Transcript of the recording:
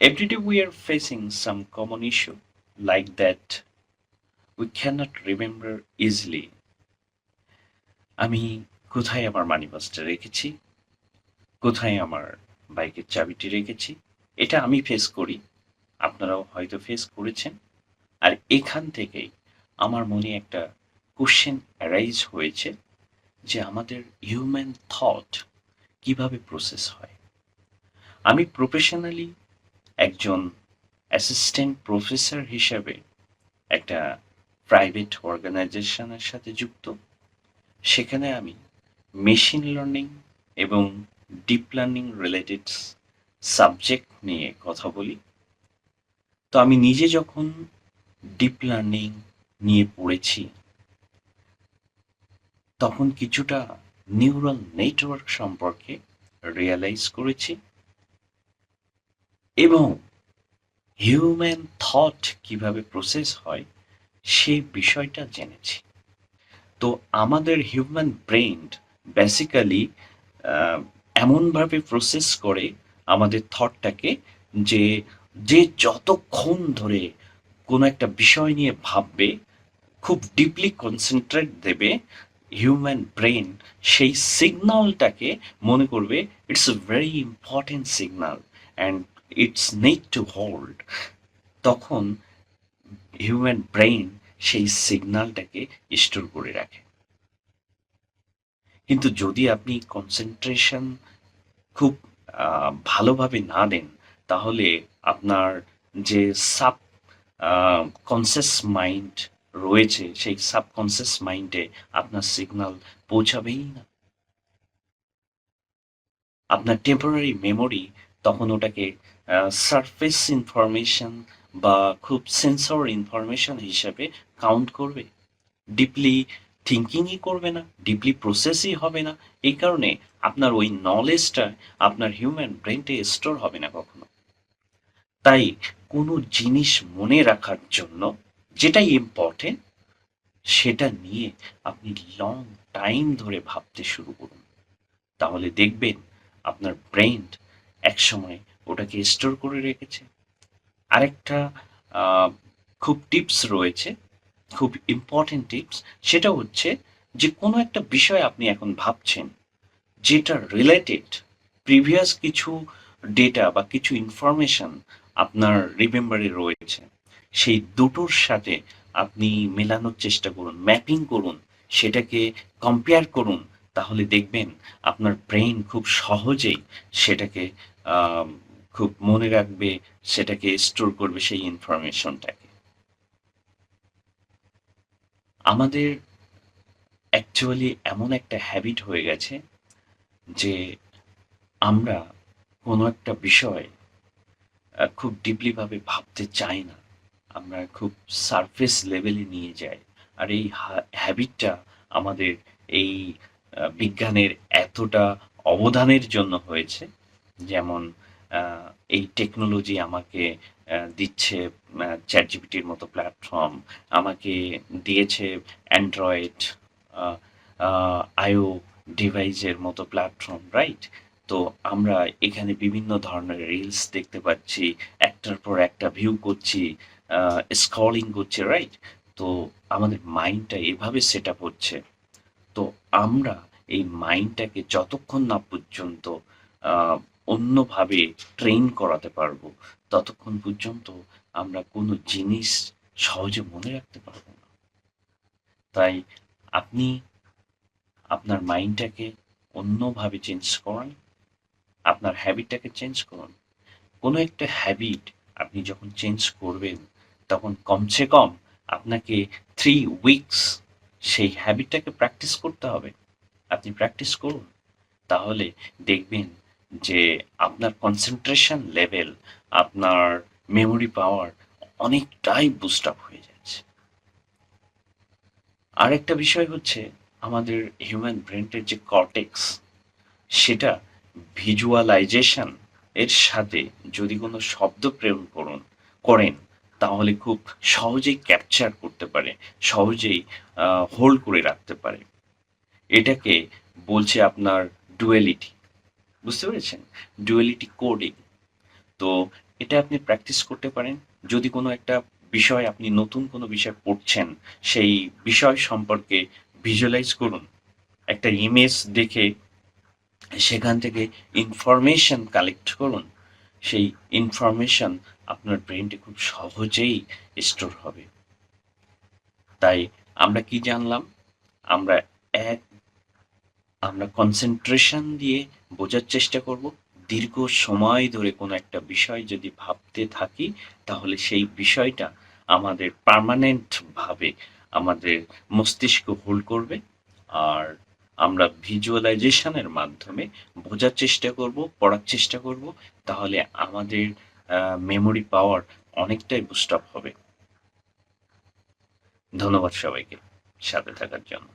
Every day we are facing some common issue like that we cannot remember easily. আমি কোথায় আমার মানিপার্সটা রেখেছি, কোথায় আমার বাইকের চাবিটি রেখেছি, এটা আমি ফেস করি, আপনারাও হয়তো ফেস করেছেন। আর এখান থেকেই আমার মনে একটা কোশ্চেন অ্যারাইজ হয়েছে যে আমাদের হিউম্যান থট কিভাবে প্রসেস হয়। আমি প্রফেশনালি একজন অ্যাসিস্ট্যান্ট প্রফেসর হিসেবে একটা প্রাইভেট অর্গানাইজেশনের সাথে যুক্ত। সেখানে আমি মেশিন লার্নিং এবং ডিপ লার্নিং রিলেটেড সাবজেক্ট নিয়ে কথা বলি। তো আমি নিজে যখন ডিপ লার্নিং নিয়ে পড়েছি তখন কিছুটা নিউরাল নেটওয়ার্ক সম্পর্কে রিয়ালাইজ করেছি এবং হিউম্যান থট কিভাবে প্রসেস হয় সেই বিষয়টা জেনেছি। তো আমাদের হিউম্যান ব্রেন বেসিক্যালি এমনভাবে প্রসেস করে আমাদের থটটাকে যে যে যতক্ষণ ধরে কোনো একটা বিষয় নিয়ে ভাববে, খুব ডিপলি কনসেন্ট্রেট দেবে, হিউম্যান ব্রেন সেই সিগন্যালটাকে মনে করবে it's a very important signal and it's need to hold. তখন হিউম্যান ব্রেন সেই সিগন্যালটাকে স্টোর করে রাখে। কিন্তু যদি আপনি কনসেন্ট্রেশন খুব ভালোভাবে না দেন, তাহলে আপনার যে সাব কনসিয়াস মাইন্ড রয়েছে, সেই সাবকনসিয়াস মাইন্ডে আপনার সিগন্যাল পৌঁছাবেই না। আপনার টেম্পোরারি মেমোরি তখন ওটাকে সারফেস ইনফরমেশন বা খুব সেন্সর ইনফরমেশন হিসেবে কাউন্ট করবে। ডিপলি থিঙ্কিংই করবে না, ডিপলি প্রসেসই হবে না। এই কারণে আপনার ওই নলেজটা আপনার হিউম্যান ব্রেনটে স্টোর হবে না কখনো। তাই কোনো জিনিস মনে রাখার জন্য যেটাই ইম্পর্টেন্ট সেটা নিয়ে আপনি লং টাইম ধরে ভাবতে শুরু করুন। তাহলে দেখবেন আপনার ব্রেন একসময় ওটাকে স্টোর করে রেখেছে। আরেকটা আহ, খুব টিপস রয়েছে, খুব ইম্পর্টেন্ট টিপস। সেটা হচ্ছে যে কোনো একটা বিষয় আপনি এখন ভাবছেন যেটা রিলেটেড প্রিভিয়াস কিছু ডেটা বা কিছু ইনফরমেশন আপনার রিমেম্বারে রয়েছে, সেই দুটোর সাথে আপনি মেলানোর চেষ্টা করুন, ম্যাপিং করুন, সেটাকে কম্পেয়ার করুন। তাহলে দেখবেন আপনার ব্রেন খুব সহজেই সেটাকে আহ, খুব মনে রাখবে, সেটাকে স্টোর করবে সেই ইনফরমেশনটাকে। আমাদের অ্যাকচুয়ালি এমন একটা হ্যাবিট হয়ে গেছে যে আমরা কোনো একটা বিষয় খুব ডিপলি ভাবে ভাবতে চাই না। আমরা খুব সারফেস লেভেলে নিয়ে যাই। আর এই হ্যাবিটটা আমাদের এই বিজ্ঞানের এতটা অবদানের জন্য হয়েছে। যেমন এই টেকনোলজি আমাকে দিচ্ছে চ্যাটজিপিটির মতো প্ল্যাটফর্ম, আমাকে দিয়েছে অ্যান্ড্রয়েড আইও ডিভাইসের মতো প্ল্যাটফর্ম, রাইট? তো আমরা এখানে বিভিন্ন ধরনের রিলস দেখতে পাচ্ছি, একটার পর একটা ভিউ করছি, স্ক্রলিং করছি, রাইট? তো আমাদের মাইন্ডটা এভাবে সেট আপ হচ্ছে। তো আমরা এই মাইন্ডটাকে যতক্ষণ না পর্যন্ত আহ, অন্যভাবে ট্রেন করাতে পারবো, ততক্ষণ পর্যন্ত আমরা কোনো জিনিস সহজে মনে রাখতে পারবো না। তাই আপনি আপনার মাইন্ডটাকে অন্যভাবে চেঞ্জ করান, আপনার হ্যাবিটটাকে চেঞ্জ করুন। কোনো একটা হ্যাবিট আপনি যখন চেঞ্জ করবেন, তখন কমসে কম আপনাকে 3 উইকস সেই হ্যাবিটটাকে প্র্যাকটিস করতে হবে। আপনি প্র্যাকটিস করুন, তাহলে দেখবেন যে আপনার কনসেন্ট্রেশন লেভেল, আপনার মেমোরি পাওয়ার অনেকটাই বুস্ট আপ হয়ে যাচ্ছে। আরেকটা বিষয় হচ্ছে আমাদের হিউম্যান ব্রেনের যে কর্টেক্স, সেটা ভিজুয়ালাইজেশন এর সাথে যদি কোনো শব্দ প্রেরণ করেন, তাহলে খুব সহজেই ক্যাপচার করতে পারে, সহজেই হোল্ড করে রাখতে পারে। এটাকে বলছে আপনার ডুয়েলিটি। বুঝতে পেরেছেন? ডুয়েলিটি কোডিং। তো এটা আপনি প্র্যাকটিস করতে পারেন। যদি কোনো একটা বিষয় আপনি নতুন কোনো বিষয় পড়ছেন, সেই বিষয় সম্পর্কে ভিজুয়ালাইজ করুন। একটা ইমেজ দেখে সেখান থেকে ইনফরমেশন কালেক্ট করুন। সেই ইনফরমেশন আপনার ব্রেইনে খুব সহজেই স্টোর হবে। তাই আমরা কি জানলাম? আমরা এক আমরা কনসেন্ট্রেশন দিয়ে বোঝার চেষ্টা করব। দীর্ঘ সময় ধরে কোনো একটা বিষয় যদি ভাবতে থাকি, তাহলে সেই বিষয়টা আমাদের পার্মানেন্ট ভাবে আমাদের মস্তিষ্ক হোল্ড করবে। আর আমরা ভিজুয়ালাইজেশনের মাধ্যমে বোঝার চেষ্টা করব, পড়ার চেষ্টা করব। তাহলে আমাদের মেমোরি পাওয়ার অনেকটাই বুস্ট আপ হবে। ধন্যবাদ সবাইকে সাথে থাকার জন্য।